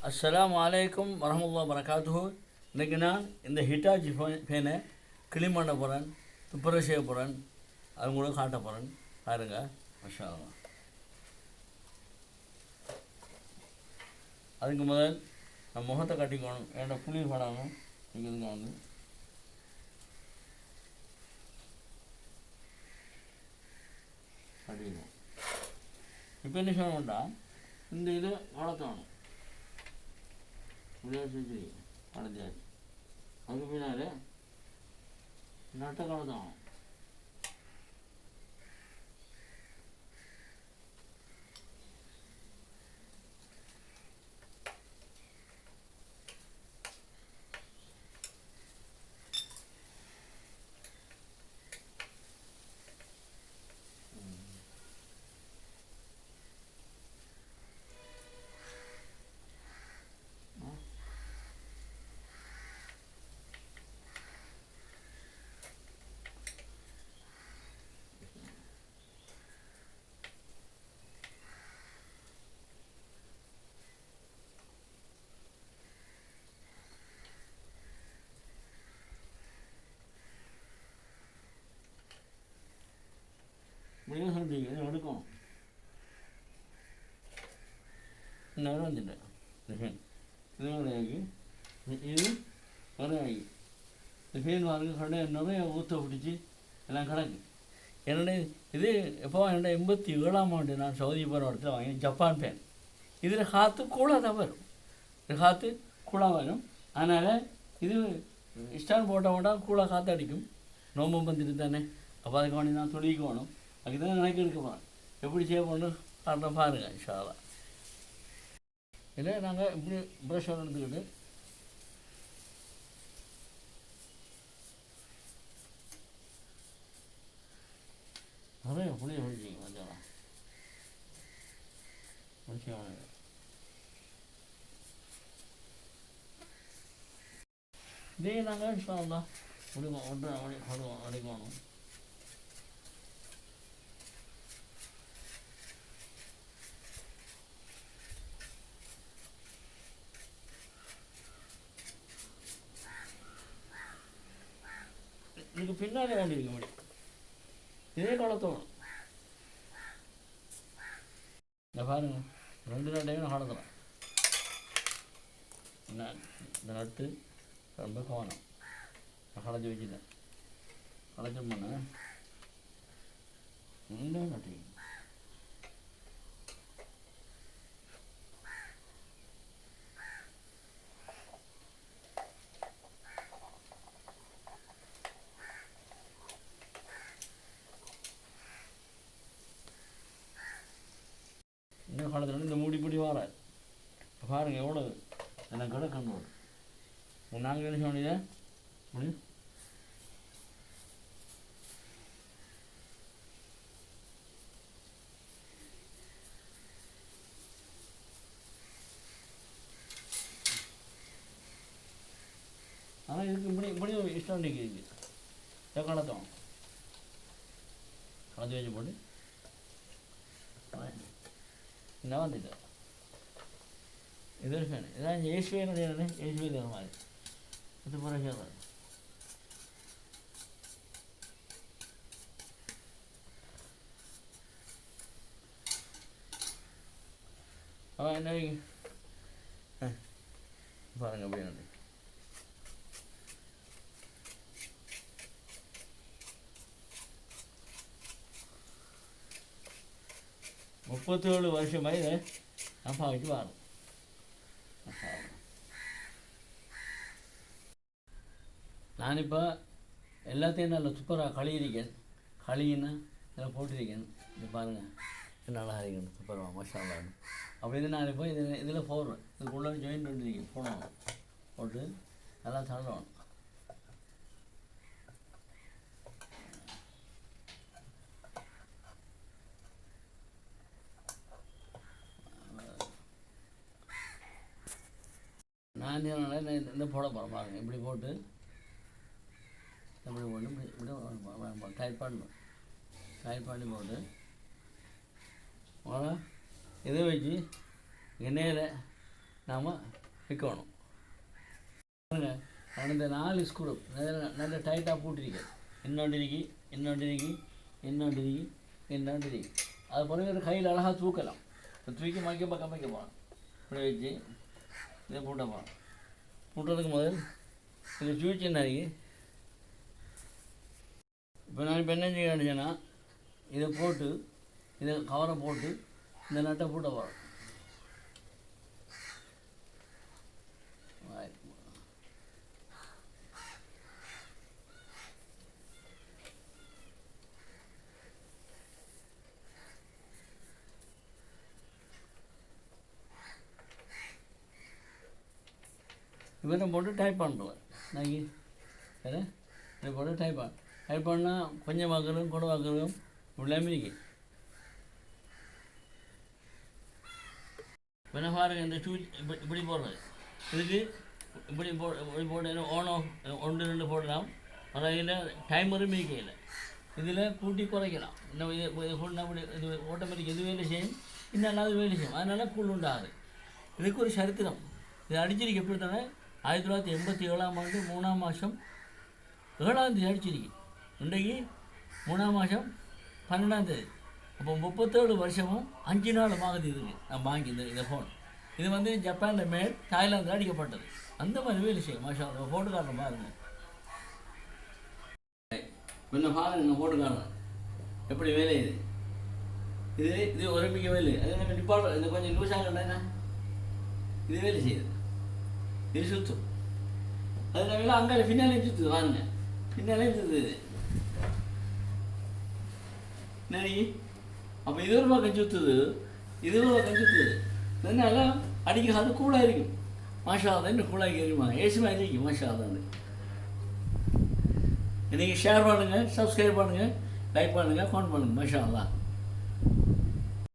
அஸ்ஸலாமு அலைக்கும் வரஹ்மத்துல்லாஹி வபரகாத்துஹு. இன்றைக்கி நான் இந்த ஹிட்டாச்சி ஃபேனை க்ளீன் பண்ண போகிறேன், துப்புரவு செய்ய போகிறேன், அது உங்களுக்கு காட்ட போகிறேன். பாருங்க, மாஷா அல்லாஹ். அதுக்கு முதல் நான் முகத்தை கட்டிக்கணும், ஏன்னா புளி படாமல் இங்கே இதுங்க வந்து கட்டிக்கணும். இப்போ என்ன செய்ய வேண்டாம், இந்த இதை வளர்த்தணும், செஞ்சு வளர்த்தியாச்சு. அதுக்கு பின்னால் நட்டை வளர்த்தணும். இப்படியும் சொல்றீங்க, இதை எடுக்கணும். நேரம் வந்துட்டேன். இது வரையாகி இது வரையாகி இந்த ஃபேன் வாங்க கடை நிறைய ஊற்ற பிடிச்சி எல்லாம் கிடக்கு. என்னுடைய இது எப்போ என்னோட 87ஆம் ஆண்டு நான் சவுதி போகிற இடத்துல வாங்கி ஜப்பான் ஃபேன். இதில் காற்று கூலாக தான் வரும், இது காற்று கூலாக வரும். அதனால் இது ஸ்டாண்ட் போட்டால் கூலாக காற்று அடிக்கும். நோம்பு வந்துட்டு தானே, அப்போ அதுக்கு வேண்டி நான் துணிக்கணும். அதுக்கு தான் எனக்கு இருக்க போகிறேன். எப்படி செய்ய போகணும் காட்டுறேன் பாருங்கள் இன்ஷா அல்லாஹ். இல்லை நாங்கள் இப்படி ப்ரஷ் எடுத்துக்கிட்டு நிறைய புளிய பிடிச்சிங்க கொஞ்சம் முடிச்சு. இதே நாங்கள் இன்ஷா அல்லாஹ் முடிவோம், ஒன்று அடிக்கணும். இதுக்கு பின்னாலே வேண்டியிருக்க முடியும், இதே காலத்தோணும். இந்த பாருங்க, 2 நட்டையும் நான் கலந்துறேன். இந்த நட்டு ரொம்ப கவனம். நான் களைச்சி வச்சுட்டேன், களைச்சம் பண்ணேன். இன்னும் நட்டு இன்னும் காலத்தில் இந்த மூடி பிடி வர பாருங்க எவ்வளவு எனக்கு கிடக்கணும். நாங்கள் என்ன சொன்னீங்க முடியும். ஆனால் இதுக்கு இப்படி இஷ்டம் நிற்கிது. கலத்தோம் கலந்து வச்சு போட்டு என்ன வந்துட்டு இது ஃபேன். இதான் ஏசுவேனுடைய ஏசுவே தர மாதிரி இது பூரா சேர்றது. அவன் என்ன பாருங்க அப்படியே 37 வருஷமாக இதை நான் பாவிச்சு வாரும். நானிப்போ எல்லாத்தையும் நல்ல சூப்பராக கழுவிருக்கேன். கழுவின்னா இதில் போட்டிருக்கேன். இது பாருங்கள் நல்லா இருக்கணும், சூப்பராக மஷா அல்லாஹ். அப்படின்னு நான் இப்போ இதில் போடுறேன். இதுக்குள்ளே ஜாயின் பண்ணிருக்கேன், போடணும், போட்டு நல்லா தள்ளணும். நான் இந்த போட போகிறேன் பாருங்க. இப்படி போட்டு இப்படி போட்டு இப்படி டைட் பண்ணணும். டைட் பண்ணி போட்டு இதை வச்சு எண்ணெயில் நாம் வைக்கணும். அவன் இந்த 4 ஸ்க்ரூ நல்ல டைட்டாக பூட்டிருக்கு. இன்னொன்று இருக்கு. அது போல ஒரு கையில் அழகாக தூக்கலாம். தூக்கி மைக்க பக்கம் வைக்க போகலாம். இப்படி வச்சு இதை பூட்ட போகலாம். பூட்டுறதுக்கு முதல் இது சுவிட்ச் என்ன இருக்கு. இப்போ நான் இப்போ என்ன செய்யணுன்னா இதை போட்டு இதை கவரை போட்டு இந்த நட்டை பூட்ட போகிறோம். இவரை போட்டு டைப் பண்ணுறேன் நாங்கி வேறு இதை போட்டு டைப் பண்ணால் கொஞ்சம் வாக்குறதும் கூட வாக்குறதும் எல்லாமே இருக்கு. வேணா பாருங்கள் இந்த சூ இப்படி போடுறது இதுக்கு இப்படி போட்டு ஆன் ஆஃப் 1 2 போடலாம். அதில் டைமரும் இருக்கையில் இதில் கூட்டி குறைக்கலாம். இன்னும் இது இது ஆட்டோமேட்டிக் எது வேலை செய்யும், இன்னும் அல்லாத வேலை செய்யும். அதனால் கூழ் உண்டாகுது. இதுக்கு ஒரு சரித்திரம். இது அடிச்சிருக்கு எப்படி தானே 1987ஆம் ஆண்டு 3ஆம் மாதம் 7ஆம் தேதி அடிச்சிருக்கு. இன்றைக்கு 3ஆம் மாதம் 12ஆம் தேதி. அப்போ 37 வருஷமும் 5 நாளும் ஆகுது. இதுக்கு நான் வாங்கி இந்த ஃபோன் இது வந்து ஜப்பானில் மேட் தாய்லாந்தில் அடிக்கப்பட்டது. அந்த மாதிரி வேலை செய்யும். மாஷா அல்லா ஃபோட்டோ காட்டுறேன் பாருங்கள். இன்னும் பாருங்கள் ஃபோட்டோ காட்டுறேன் எப்படி வேலை இது ஒருமிக்க வேலை. அது எனக்கு டிப்பார்ட் இது கொஞ்சம் லூஸாக கண்டேன்னா இது வேலை செய்யுது. இது சுற்றும். அதில் அங்கே பின்னாலேயும் சுற்றுது பாருங்க. பின்னாலேயும் சுற்றுது நரி. அப்போ இது ஒரு பக்கம் சுற்றுது, இது ஒரு பக்கம் சுற்றுது. அதனால அடிக்கிறது கூலாக இருக்கும். மாஷா அல்லா இன்னும் கூலாகி இருக்குமா ஏசி மாதிரி இருக்கும். மாஷா அல்லா நீங்கள் ஷேர் பண்ணுங்கள், சப்ஸ்கிரைப் பண்ணுங்கள், லைக் பண்ணுங்கள், கமெண்ட் பண்ணுங்கள். மாஷா அல்லா.